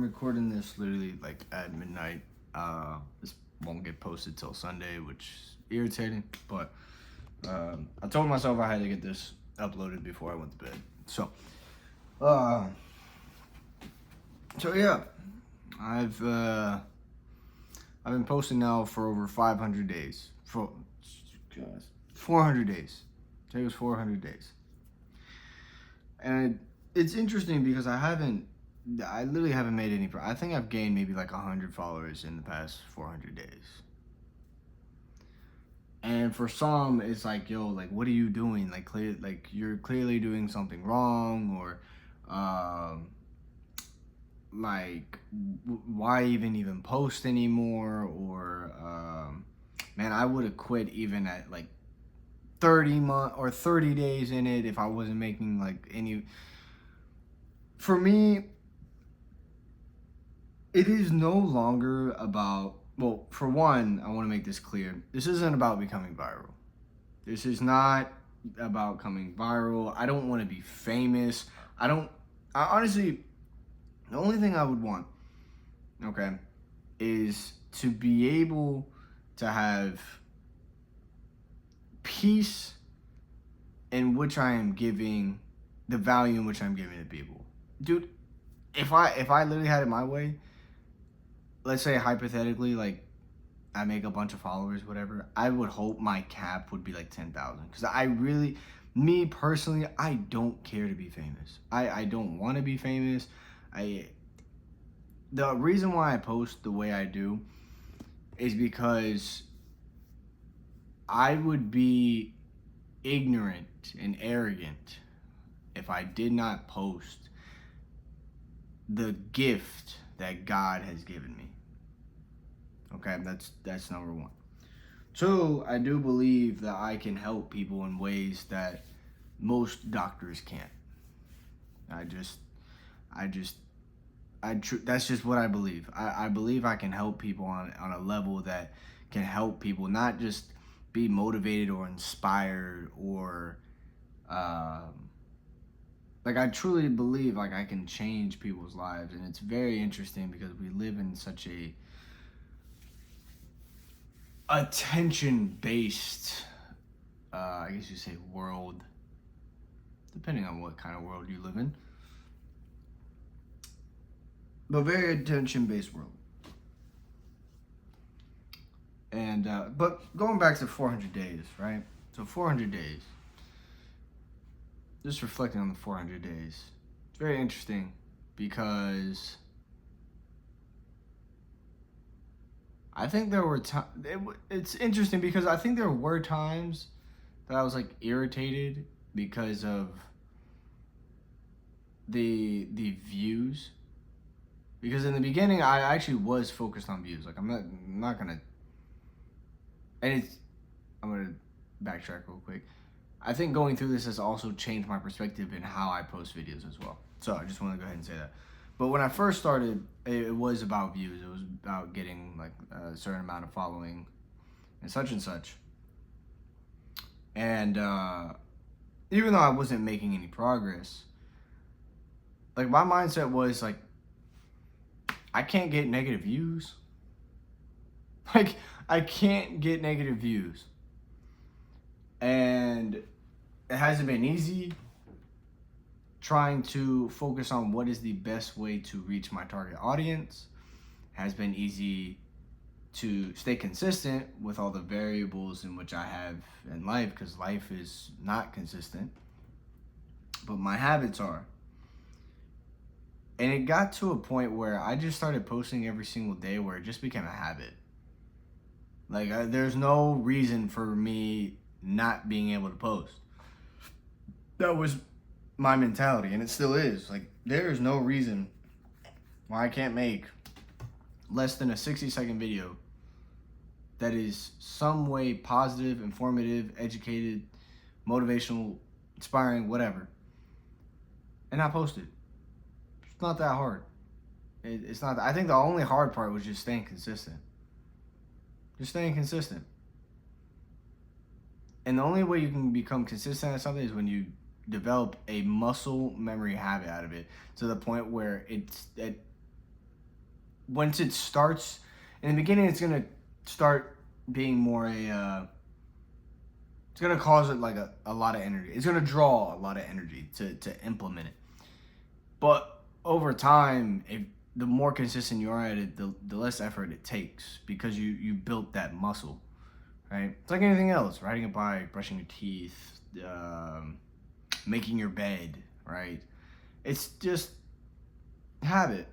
I'm recording this literally like at midnight. This won't get posted till Sunday, which is irritating. But I told myself I had to get this uploaded before I went to bed. Uh, so yeah, I've uh, I've been posting now for over 500 days. 400 days. Today was 400 days, and it's interesting because I literally haven't made any. I think I've gained maybe like 100 followers in the past 400 days. And for some, it's like, yo, like, what are you doing? Like you're clearly doing something wrong, or, um, why even post anymore? Or, man, I would have quit even at like 30 days in it if I wasn't making like any. For me, it is no longer about, well, for one, I want to make this clear. This isn't about becoming viral. This is not about coming viral. I don't want to be famous. I honestly, the only thing I would want, okay, is to be able to have peace in which I am giving, the value in which I'm giving to people. Dude, if I literally had it my way, let's say hypothetically, like, I make a bunch of followers, whatever, I would hope my cap would be like 10,000. Because me personally, I don't care to be famous. I don't want to be famous. The reason why I post the way I do is because I would be ignorant and arrogant if I did not post the gift that God has given me. Okay, that's number one. Two, I do believe that I can help people in ways that most doctors can't. That's just what I believe. I believe I can help people on a level that can help people not just be motivated or inspired or, like, I truly believe like I can change people's lives. And it's very interesting because we live in such a attention-based, I guess you say, world, depending on what kind of world you live in, but very attention-based world. And but going back to 400 days, right? So 400 days. Just reflecting on the 400 days, it's very interesting because I think there were it's interesting because I think there were times that I was like irritated because of the views. Because in the beginning, I actually was focused on views. Like, I'm not gonna, and I'm gonna backtrack real quick. I think going through this has also changed my perspective in how I post videos as well. So I just want to go ahead and say that. But when I first started, it was about views. It was about getting like a certain amount of following and such and such. And even though I wasn't making any progress, like, my mindset was like, I can't get negative views. Like, I can't get negative views. And it hasn't been easy trying to focus on what is the best way to reach my target audience. It has been easy to stay consistent with all the variables in which I have in life, because life is not consistent, but my habits are. And it got to a point where I just started posting every single day, where it just became a habit. Like, there's no reason for me not being able to post. That was my mentality, and it still is. Like, there is no reason why I can't make less than a 60-second video that is some way positive, informative, educated, motivational, inspiring, whatever, and not post it. It's not that hard. It's not. I think the only hard part was just staying consistent. Just staying consistent. And the only way you can become consistent at something is when you develop a muscle memory habit out of it, to the point where once it starts, in the beginning, it's gonna start being more it's gonna cause it like a lot of energy. It's gonna draw a lot of energy to implement it. But over time, if the more consistent you are at it, the less effort it takes because you built that muscle, right? It's like anything else: riding a bike, brushing your teeth, making your bed, right? It's just habit,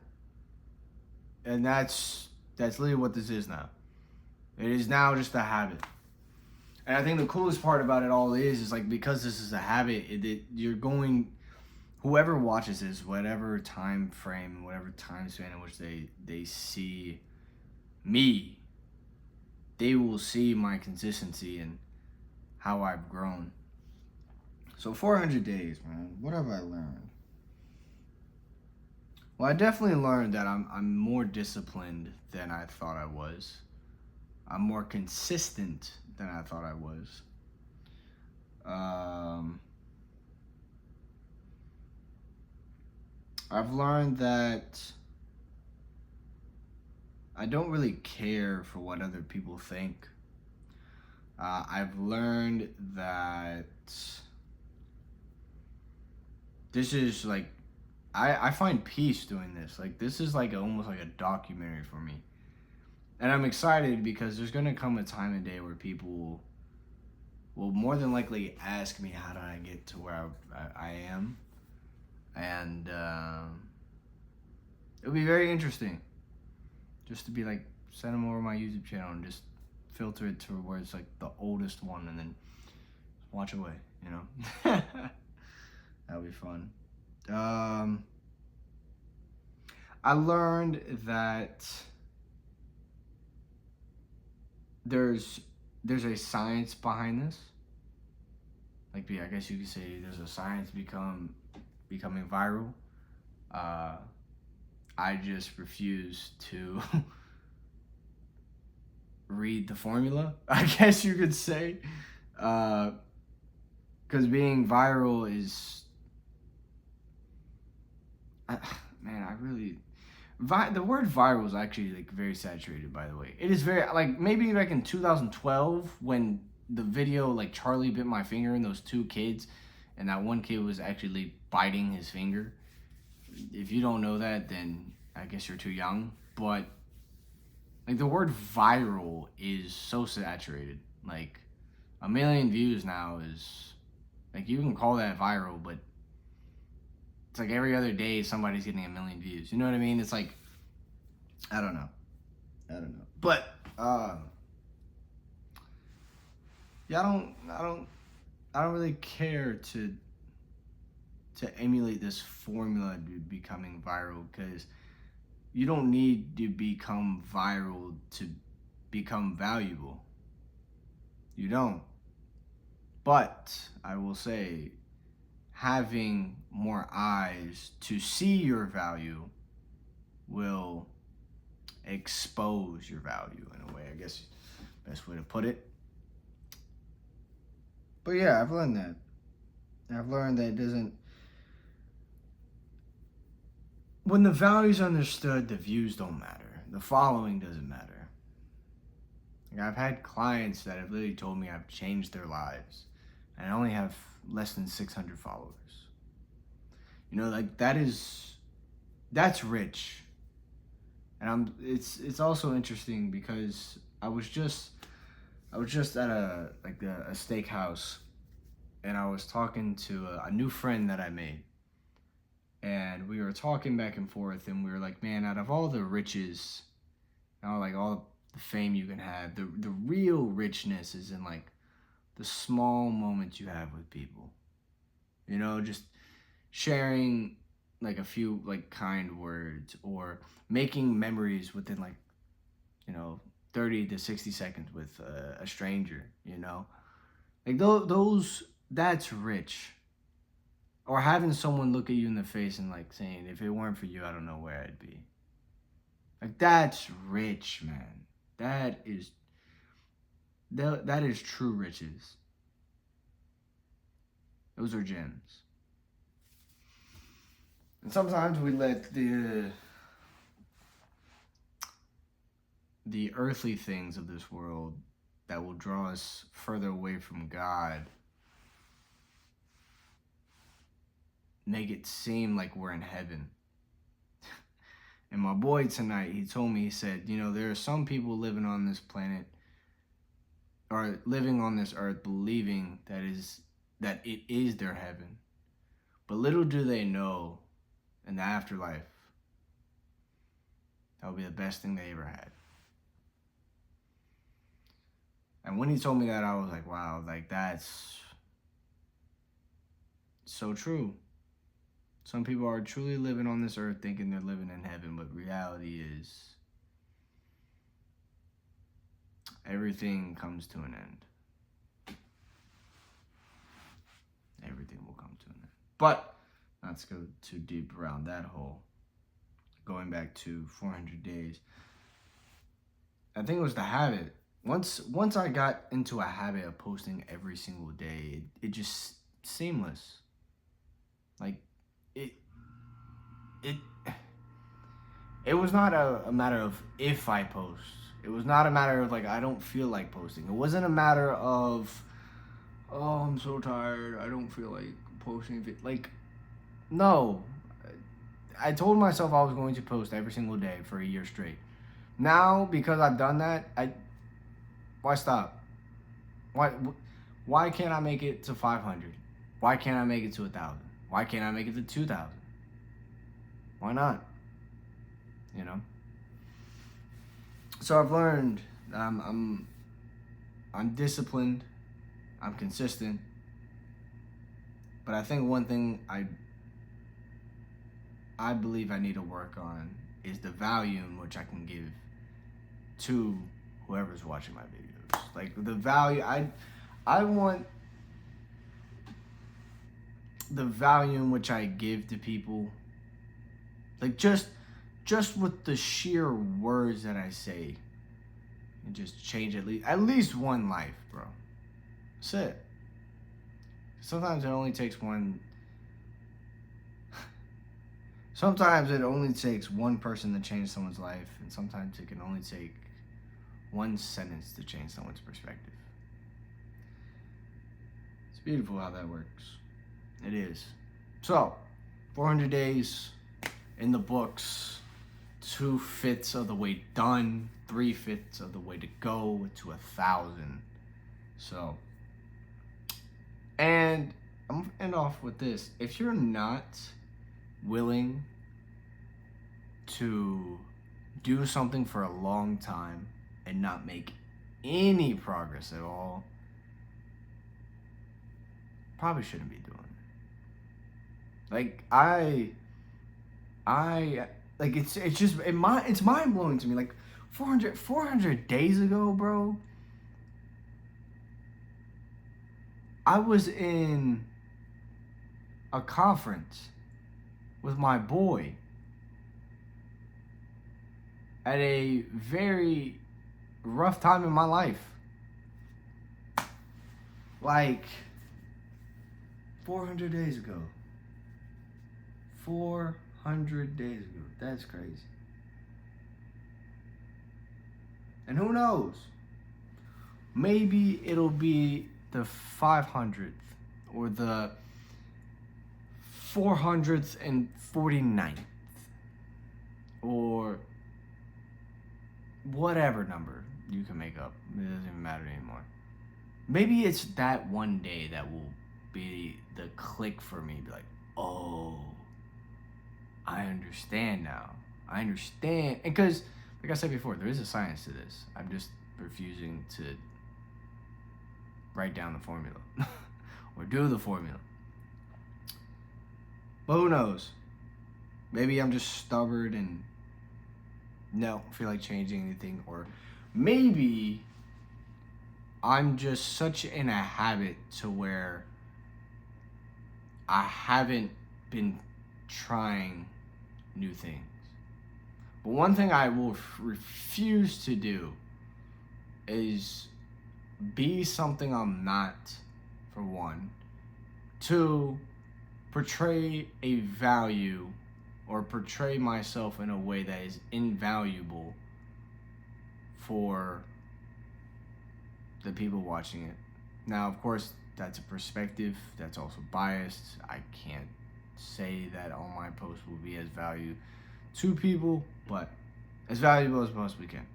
and that's literally what this is now. It is now just a habit. And I think the coolest part about it all is like because this is a habit, you're going, whoever watches this, whatever time frame, whatever time span in which they see me, they will see my consistency and how I've grown. So 400 days, man. What have I learned? Well, I definitely learned that I'm more disciplined than I thought I was. I'm more consistent than I thought I was. I've learned that I don't really care for what other people think. I've learned that this is like, I find peace doing this. Like, this is like almost like a documentary for me. And I'm excited because there's going to come a time and day where people will more than likely ask me how did I get to where I am. And it'll be very interesting just to be like, send them over my YouTube channel and just filter it to where it's like the oldest one and then watch away, you know? That'll be fun. I learned that there's a science behind this. Like, I guess you could say there's a science becoming viral. I just refuse to read the formula, I guess you could say. Because being viral is... the word viral is actually like very saturated, by the way. It is very, like, maybe back in 2012 when the video like Charlie bit my finger and those two kids and that one kid was actually biting his finger. If you don't know that, then I guess you're too young. But like, the word viral is so saturated. Like, 1 million views now is like, you can call that viral, but it's like every other day somebody's getting 1 million views. You know what I mean? It's like, I don't know. But yeah, I don't really care to emulate this formula to becoming viral, because you don't need to become viral to become valuable. You don't. But I will say, having more eyes to see your value will expose your value in a way, I guess, best way to put it. But yeah, I've learned that. I've learned that it doesn't... When the value's understood, the views don't matter. The following doesn't matter. Like, I've had clients that have literally told me I've changed their lives, and I only have less than 600 followers. You know, like, that's rich. And it's also interesting because I was just at a steakhouse, and I was talking to a new friend that I made, and we were talking back and forth, and we were like, man, out of all the riches, like all the fame you can have, the real richness is in like the small moments you have with people. You know, just sharing like a few like kind words, or making memories within like, 30 to 60 seconds with a stranger, like those that's rich. Or having someone look at you in the face and like saying, if it weren't for you, I don't know where I'd be. Like, that's rich, man. That is true riches. Those are gems. And sometimes we let the earthly things of this world that will draw us further away from God make it seem like we're in heaven. And my boy tonight, he told me, he said, you know, there are some people living on this planet or living on this earth believing that it is their heaven. But little do they know in the afterlife, that will be the best thing they ever had. And when he told me that, I was like, wow, like that's so true. Some people are truly living on this earth thinking they're living in heaven, but reality is everything comes to an end. Everything will come to an end. But not to go too deep around that hole. Going back to 400 days. I think it was the habit. Once I got into a habit of posting every single day, it just seamless. Like it was not a matter of if I post. It was not a matter of like I don't feel like posting. It wasn't a matter of oh, I'm so tired, I don't feel like posting. Like no. I told myself I was going to post every single day for a year straight. Now, because I've done that, why stop? Why can't I make it to 500? Why can't I make it to 1,000? Why can't I make it to 2,000? Why not? You know. So I've learned that I'm disciplined. I'm consistent. But I think one thing I believe I need to work on is the value in which I can give to whoever's watching my videos. Like the value, I want the value in which I give to people. Like just with the sheer words that I say, and just change at least one life, bro. That's it. Sometimes it only takes one. Sometimes it only takes one person to change someone's life, and sometimes it can only take one sentence to change someone's perspective. It's beautiful how that works. It is. So, 400 days in the books, 2/5 of the way done, 3/5 of the way to go to 1,000. So, and I'm gonna end off with this. If you're not willing to do something for a long time and not make any progress at all, probably shouldn't be doing it. Like I like it's mind blowing to me. Like 400 days ago, bro, I was in a conference with my boy at a very rough time in my life. Like 400 days ago. 400 days ago. That's crazy. And who knows? Maybe it'll be the 500th or the 449th or whatever number you can make up. It doesn't even matter anymore. Maybe it's that one day that will be the click for me. Be like, oh, I understand now. I understand. And because, like I said before, there is a science to this. I'm just refusing to write down the formula or do the formula. But who knows? Maybe I'm just stubborn and don't feel like changing anything. Or maybe I'm just such in a habit to where I haven't been trying new things. But one thing I will refuse to do is be something I'm not, for one. Two, portray a value or portray myself in a way that is invaluable for the people watching it. Now, of course, that's a perspective that's also biased. I can't say that all my posts will be as valuable to people, but as valuable as possibly can.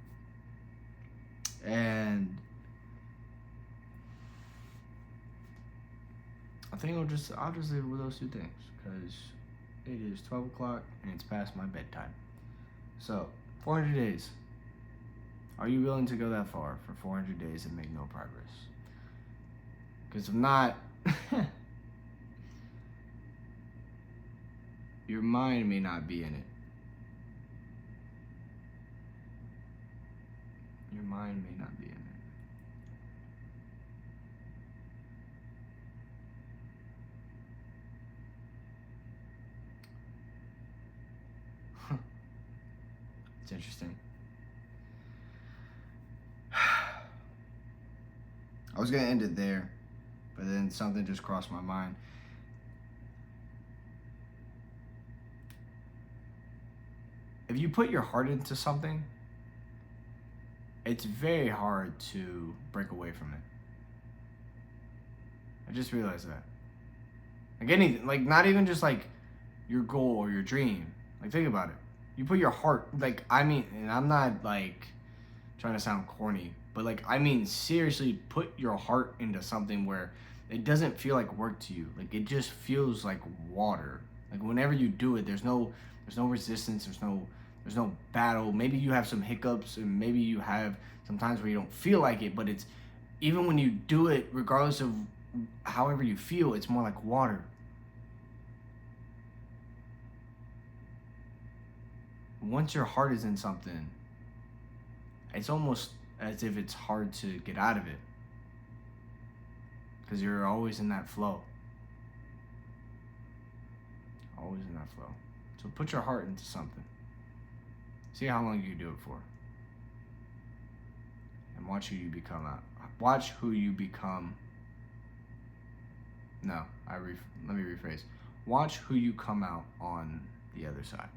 And I think I'll just leave it with those two things, because it is 12 o'clock and it's past my bedtime. So, 400 days. Are you willing to go that far for 400 days and make no progress? Because if not, your mind may not be in it. Your mind may not be in it. It's interesting. I was gonna end it there, but then something just crossed my mind. If you put your heart into something, it's very hard to break away from it. I just realized that. Like anything, like not even just like your goal or your dream. Like think about it. You put your heart, like I mean, and I'm not like trying to sound corny, but like I mean seriously, put your heart into something where it doesn't feel like work to you. Like it just feels like water. Like whenever you do it, there's no resistance, there's no battle. Maybe you have some hiccups, and maybe you have some times where you don't feel like it, but it's even when you do it, regardless of however you feel, it's more like water. Once your heart is in something, it's almost as if it's hard to get out of it, because you're always in that flow. Always in that flow. So put your heart into something. See how long you can do it for. And watch who you become out. Watch who you become. No, let me rephrase. Watch who you come out on the other side.